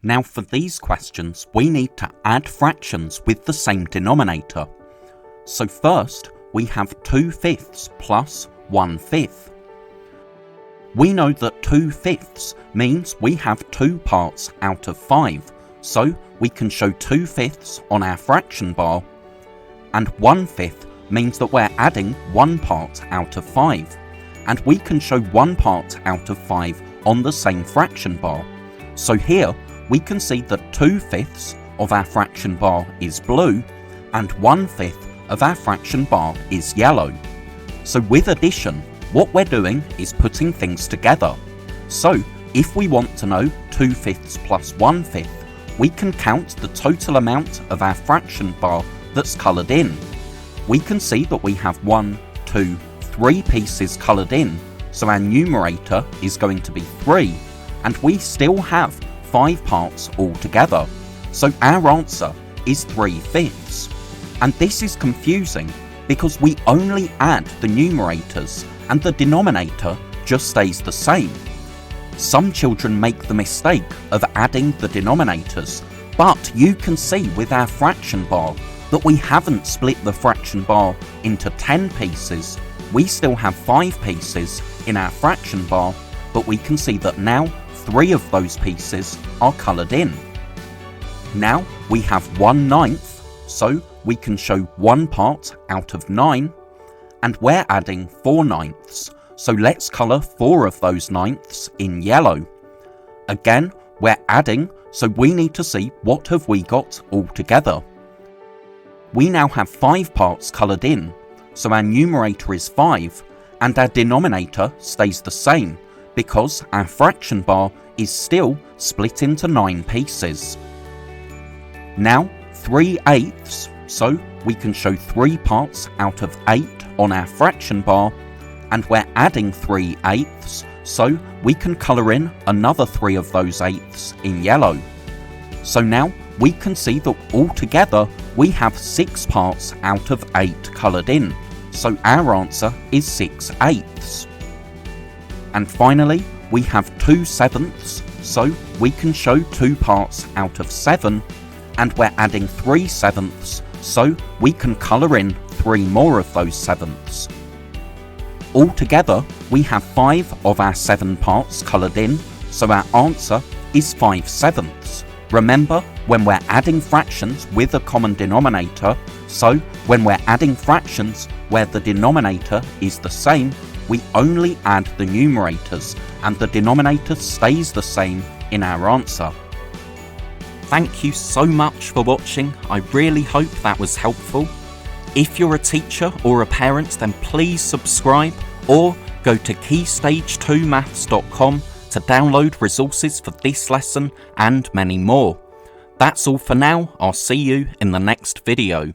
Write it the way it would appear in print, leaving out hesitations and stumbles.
Now for these questions, we need to add fractions with the same denominator. So first, we have 2/5 plus 1/5. We know that 2/5 means we have 2 parts out of 5, so we can show 2/5 on our fraction bar, and 1/5 means that we're adding 1 part out of 5, and we can show 1 part out of 5 on the same fraction bar. So here we can see that 2/5 of our fraction bar is blue, and 1/5 of our fraction bar is yellow. So with addition, what we're doing is putting things together. So if we want to know 2/5 plus 1/5, we can count the total amount of our fraction bar that's coloured in. We can see that we have 1, 2, 3 pieces coloured in, so our numerator is going to be 3, and we still have 5 parts altogether. So our answer is 3/5. And this is confusing because we only add the numerators and the denominator just stays the same. Some children make the mistake of adding the denominators, but you can see with our fraction bar that we haven't split the fraction bar into 10 pieces. We still have 5 pieces in our fraction bar, but we can see that now 3 of those pieces are coloured in. Now we have 1/9, so we can show 1 part out of 9, and we're adding 4/9, so let's colour 4 of those 9ths in yellow. Again, we're adding, so we need to see what have we got all together. We now have 5 parts coloured in, so our numerator is 5, and our denominator stays the same, because our fraction bar is still split into 9 pieces. Now 3/8, so we can show 3 parts out of 8 on our fraction bar, and we're adding 3/8, so we can colour in another 3 of those 8ths in yellow. So now we can see that altogether we have 6 parts out of 8 coloured in, so our answer is 6/8. And finally, we have 2/7, so we can show 2 parts out of 7, and we're adding 3/7, so we can colour in 3 more of those 7ths. Altogether, we have 5 of our 7 parts coloured in, so our answer is 5/7. Remember, when we're adding fractions with a common denominator, so when we're adding fractions where the denominator is the same, we only add the numerators, and the denominator stays the same in our answer. Thank you so much for watching. I really hope that was helpful. If you're a teacher or a parent, then please subscribe or go to keystage2maths.com to download resources for this lesson and many more. That's all for now. I'll see you in the next video.